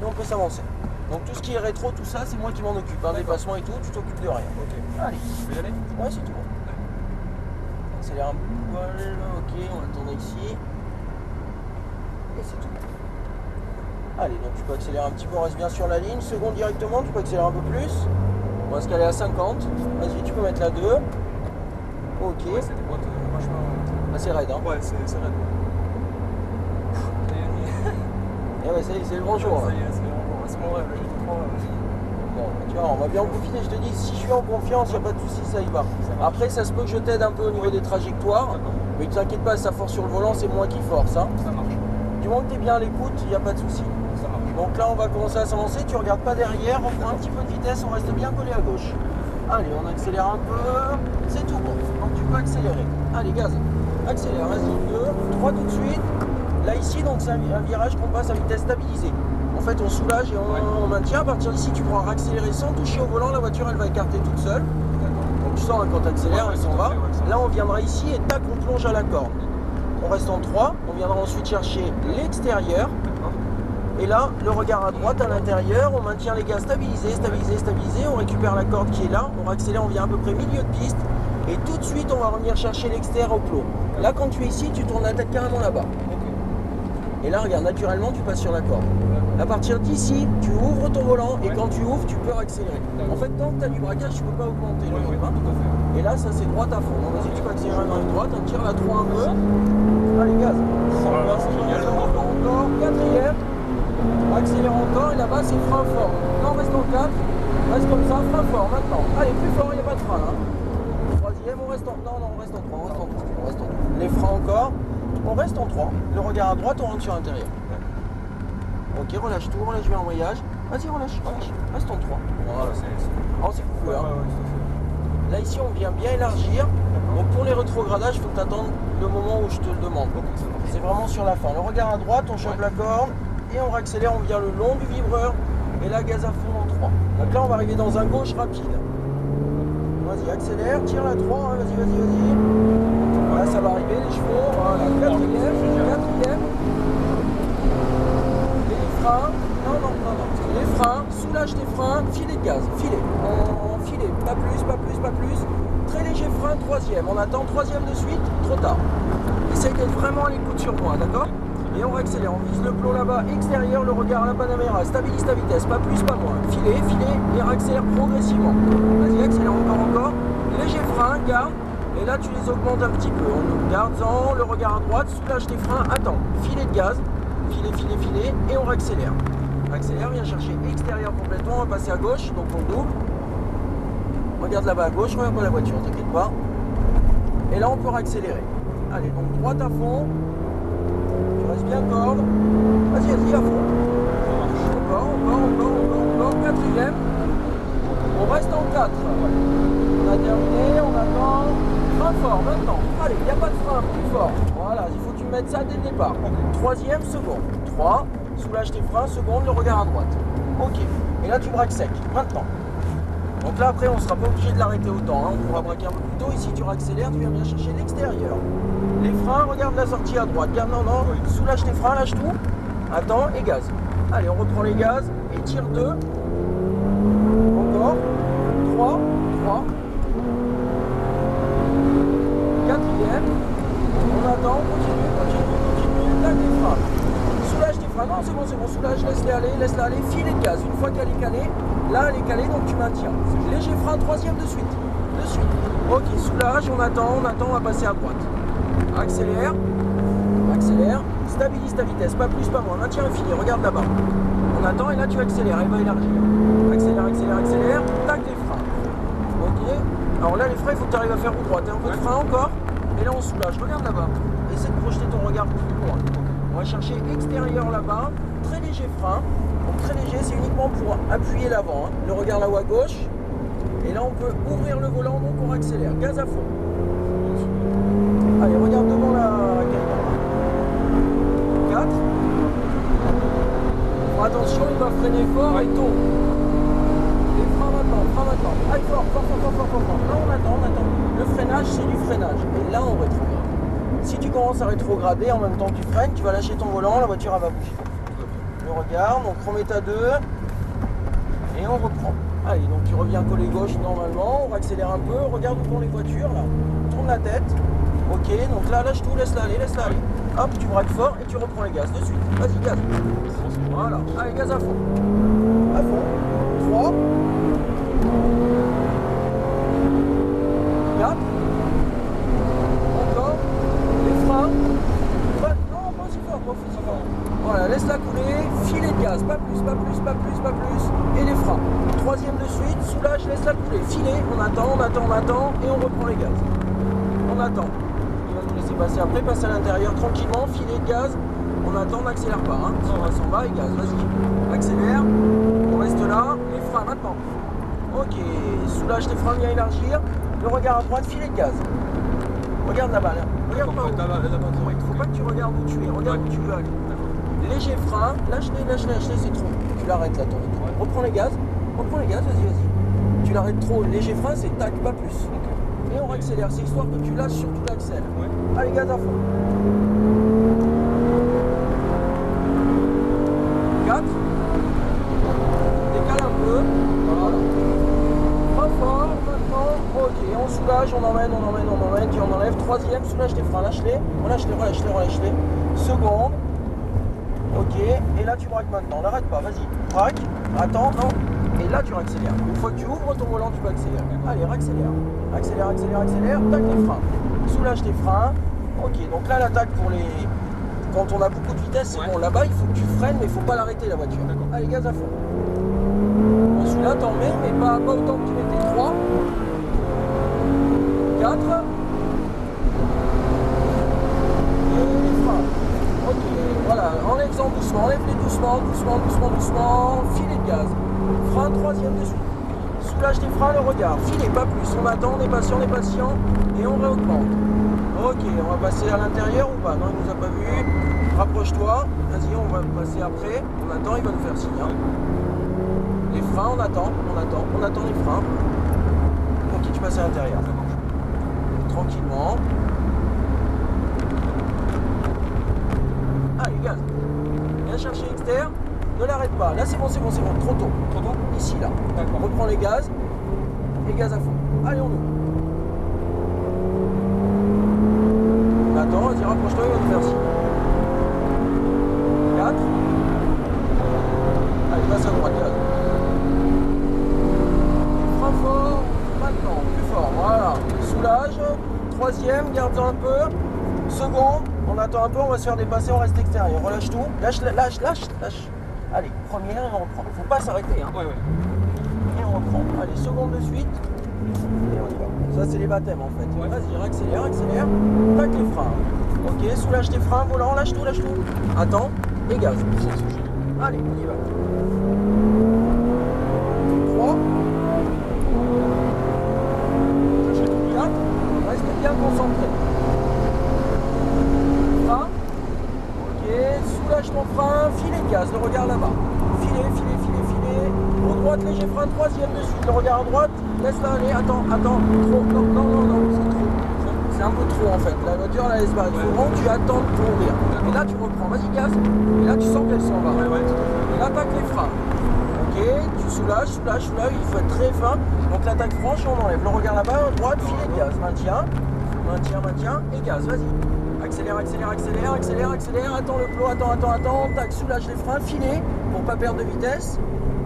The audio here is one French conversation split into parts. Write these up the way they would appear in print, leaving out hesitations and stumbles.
et on peut s'avancer. Donc tout ce qui est rétro, tout ça, c'est moi qui m'en occupe. Un dépassement et tout, tu t'occupes de rien. Ok. Allez. Je peux y aller? Ouais, c'est tout bon. Accélère un peu, ok, on va tourner ici. Et c'est tout. Allez, donc tu peux accélérer un petit peu, on reste bien sur la ligne. Seconde directement, tu peux accélérer un peu plus. On va se caler à 50. Vas-y, tu peux mettre la 2. Ok. Ouais, c'est des boîtes vachement. C'est raide, hein. Ouais, c'est raide. Et ouais, ça y est, c'est le grand jour. Ça Là. y est, c'est mon rêve, j'ai trop rêve. Bon, tu vois, on va bien en profiter. Je te dis, si je suis en confiance, il n'y a pas de souci, ça y va. Après, ça se peut que je t'aide un peu au niveau des trajectoires. Mais ne t'inquiète pas, ça force sur le volant, c'est moi qui force. Hein. Ça marche. Du moment que tu es bien à l'écoute, il n'y a pas de souci. Ça marche. Donc là, on va commencer à s'avancer. Tu regardes pas derrière, on prend un petit peu de vitesse, on reste bien collé à gauche. Allez, on accélère un peu. C'est tout bon. Donc tu peux accélérer. Allez, gaz. Accélère, vas-y, 2, 3 tout de suite. Là, ici, donc c'est un virage qu'on passe à vitesse stabilisée. En fait, on soulage et on maintient. À partir d'ici, tu pourras accélérer sans toucher au volant. La voiture, elle va écarter toute seule. Donc tu sens, hein, quand tu accélères, elle s'en va. Là, on viendra ici et tac, on plonge à la corde. On reste en 3. On viendra ensuite chercher l'extérieur. Et là, le regard à droite, à l'intérieur, on maintient les gaz stabilisés, stabilisés, stabilisés, on récupère la corde qui est là, on accélère, on vient à peu près milieu de piste, et tout de suite, on va revenir chercher l'extérieur au clos. Là, quand tu es ici, tu tournes la tête carrément là-bas. Et là, regarde, naturellement, tu passes sur la corde. À partir d'ici, tu ouvres ton volant, et quand tu ouvres, tu peux accélérer. En fait, tant que tu as du braquage, tu ne peux pas augmenter le rythme. Hein. Et là, ça, c'est droite à fond. Donc, vas-y, tu peux accélérer dans une droite, on tire la 3 un peu. Allez, gaz. Encore, quatrième. Accélère encore et là-bas c'est frein fort. Là on reste en 4, reste comme ça, frein fort maintenant. Allez, plus fort, il n'y a pas de frein là. Troisième, on reste en. Non, on reste en 3, on reste en 3. On reste en 3. Les freins encore, on reste en 3. Le regard à droite, on rentre sur l'intérieur. Ok, relâche tout, relâche bien en voyage. Vas-y, relâche, reste en 3. Voilà, c'est cool. Hein. Là ici on vient bien élargir. Donc pour les rétrogradages, il faut que tu attendes le moment où je te le demande. C'est vraiment sur la fin. Le regard à droite, on chope la corde. Et on réaccélère, on vient le long du vibreur et là gaz à fond en 3. Donc là on va arriver dans un gauche rapide. Vas-y, accélère, tire la 3, hein, vas-y. Là ça va arriver, les chevaux, voilà, quatrième. Et les freins, non. Les freins, soulage tes freins, filet de gaz, filet. En filet, pas plus. Très léger frein, troisième. On attend troisième de suite, trop tard. Essaye d'être vraiment à l'écoute sur moi, d'accord ? Et on réaccélère, on vise le plot là-bas, extérieur, le regard à la Panamera, stabilise ta vitesse, pas plus, pas moins. Filet, et réaccélère progressivement. Vas-y, accélère encore. Léger frein, garde, et là tu les augmentes un petit peu. On garde-en, le regard à droite, soulage tes freins, attends, filet de gaz, filet, et on réaccélère. Accélère, viens chercher extérieur complètement, on va passer à gauche, donc on double. Regarde là-bas à gauche, regarde pas la voiture, t'inquiète pas. Et là on peut réaccélérer. Allez, donc droite à fond. Reste bien corde. Vas-y, à fond. Encore. Quatrième. On reste en 4. On a terminé, on attend. Frein fort maintenant. Allez, il n'y a pas de frein, plus fort. Voilà, il faut que tu mettes ça dès le départ. Troisième, seconde. 3. Soulage tes freins, seconde, le regard à droite. Ok. Et là, tu braques sec. Maintenant. Donc là, après, on ne sera pas obligé de l'arrêter autant. Hein. On pourra braquer un peu plus tôt. Ici, tu réaccélères, tu viens bien chercher l'extérieur. Les freins, regarde la sortie à droite. Garde, non. Soulage tes freins, lâche tout. Attends, et gaz. Allez, on reprend les gaz. Et tire 2. Encore. 3. Quatrième. On attend, continue. Tac, les freins. Soulage tes freins. Non, c'est bon. Soulage, laisse-la aller. Filet de gaz. Une fois qu'elle est calée, là, elle est calée, donc tu maintiens. Léger frein, troisième de suite. Ok, soulage, on attend, on va passer à droite. Accélère, stabilise ta vitesse, pas plus, pas moins, maintiens le filet, regarde là-bas. On attend et là tu accélères, elle va élargir. Accélère, tac les freins. Ok, alors là les freins, il faut que tu arrives à faire roue droite, un peu de frein encore, et là on soulage, regarde là-bas. Essaie de projeter ton regard plus loin. On va chercher extérieur là-bas, très léger frein. Donc très léger, c'est uniquement pour appuyer l'avant. Hein. Le regard là-haut à gauche. Et là on peut ouvrir le volant, donc on accélère, gaz à fond. Allez, regarde devant la caméra. 4. Attention, il va freiner fort et tombe. Les freins maintenant. Allez, fort. Là on attend. Le freinage, c'est du freinage. Et là on rétrograde. Si tu commences à rétrograder en même temps que tu freines, tu vas lâcher ton volant, la voiture elle va bouger. le regard, donc remets à 2 et on reprend. Allez, donc tu reviens coller gauche normalement, on va accélérer un peu, regarde où vont les voitures là, tourne la tête, ok, donc là lâche tout, laisse-la aller, hop, tu braques fort et tu reprends les gaz de suite, vas-y gaz, voilà, allez gaz à fond, 3, 4, encore, les freins, non, pas aussi fort, voilà, laisse-la couler, filet de gaz, pas plus, et les freins. Troisième de suite, soulage, laisse-la couler, filet, on attend, et on reprend les gaz. On attend. Il va nous laisser passer après, passer à l'intérieur tranquillement, filet de gaz, on attend, on n'accélère pas, hein. On s'en va et gaz, vas-y, accélère, on reste là, les freins maintenant. Ok, soulage tes freins, viens élargir, le regard à droite, filet de gaz. Regarde là-bas, là. Regarde pas où. Faut pas que tu regardes où tu es, regarde où tu veux aller. Léger frein, lâche-les, c'est trop. Tu l'arrêtes là, ton retour. Reprends les gaz, vas-y. Tu l'arrêtes trop, léger frein, c'est tac, pas plus. Et on accélère, c'est histoire que tu lâches surtout l'accel. Allez, gaz à fond. 4. Décale un peu. Voilà. Pas fort, maintenant. Ok, on soulage, on emmène, puis on enlève. Troisième, soulage tes freins, lâche-les. Relâche-les. Seconde. Ok, et là tu braques maintenant, n'arrête pas, vas-y, braque, attends, non, et là tu accélères. Une fois que tu ouvres ton volant, tu peux accélérer. Allez, accélère, tac les freins, soulage tes freins. Ok, donc là l'attaque pour les... Quand on a beaucoup de vitesse, c'est bon, là-bas il faut que tu freines, mais il faut pas l'arrêter la voiture. Allez, gaz à fond. Bon, celui-là t'en mets, mais pas autant que tu mettais. 3, 4, et les freins. Ok, voilà, enlève-en doucement, enlève-les doucement, filet de gaz, frein troisième de suite, soulage tes freins, le regard, filet, pas plus, on attend, on est patient, et on réaugmente. Ok, on va passer à l'intérieur ou pas? Non, il nous a pas vu, rapproche-toi, vas-y, on va passer après, on attend, il va nous faire signe. Hein. Les freins, on attend les freins. Ok, tu passes à l'intérieur, tranquillement. Allez, gaz. Viens chercher l'externe. Ne l'arrête pas. Là, c'est bon. Trop tôt. Ici, là. D'accord. Reprends les gaz. Et gaz à fond. Allez, on ouvre. On attend. Vas-y, rapproche-toi. Il va nous faire signe. 4. Allez, passe à droite, gaz. Frein fort. Maintenant, plus fort. Voilà. Soulage. Troisième. Garde-en un peu. Seconde. On attend un peu, on va se faire dépasser, on reste extérieur. Relâche tout. Lâche. Allez, première et on reprend. Faut pas s'arrêter. Hein. Et on reprend. Allez, seconde de suite. Et on y va. Ça, c'est les baptêmes en fait. Vas-y, accélère. Tac les freins. Ok, soulage tes freins, volant, lâche tout. Attends, et gaz. Allez, on y va. 3. 4. Reste bien concentré. Ok, soulage ton frein, filet de gaz, le regard là-bas. Filet. Au droite, léger frein, troisième de suite, le regard à droite, laisse-la aller, attends, trop, non, c'est trop. C'est un peu trop en fait, la voiture elle laisse pas. Il faut vraiment que tu attends de courir. Et là tu reprends, vas-y gaz, et là tu sens qu'elle s'en va. Et là attaque les freins. Ok, tu soulages, il faut être très fin. Donc l'attaque franche, on enlève. Le regard là-bas, à droite, filet de gaz, maintien, et gaz, vas-y. Accélère, attends le plot, attends, tac, soulage les freins, filet, pour pas perdre de vitesse,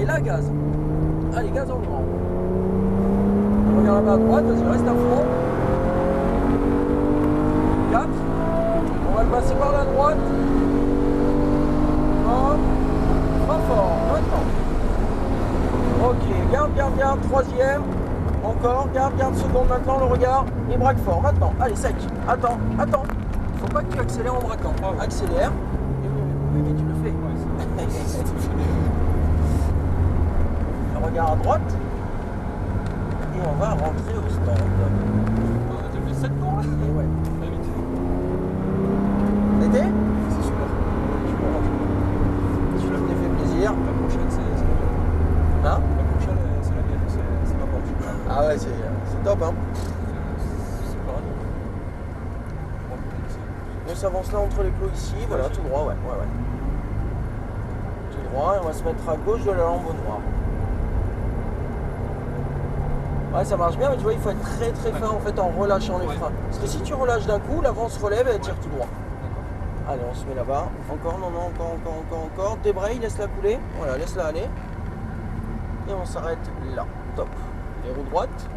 et là, gaz. Allez, gaz en grand. Regarde là-bas à droite, vas-y, reste à fond. 4. On va le passer par la droite. Pas fort, maintenant. Ok, garde, troisième. Encore, garde, seconde maintenant, le regard, et braque fort, maintenant. Allez, sec, attends. Faut pas que tu accélères en braquant. Accélère. Oui, mais tu le fais. Le regard à droite. Et on va rentrer au stand. T'as fait 7 tours là? Et ouais. Très vite. T'étais? C'est super. Je te fait plaisir. La prochaine, c'est la Hein? mienne, c'est ma Porsche. Ah ouais, c'est top, hein. C'est pas grave. On s'avance là entre les plots ici, voilà, tout droit, ouais. droit et on va se mettre à gauche de la lampe noire. Ouais, ça marche bien, mais tu vois, il faut être très très fin en fait en relâchant les freins. Parce que si tu relâches d'un coup, l'avant se relève et elle tire tout droit. Allez, on se met là-bas. Encore, non, encore. Débraye, laisse-la couler. Voilà, laisse-la aller. Et on s'arrête là. Top. Les roues droites.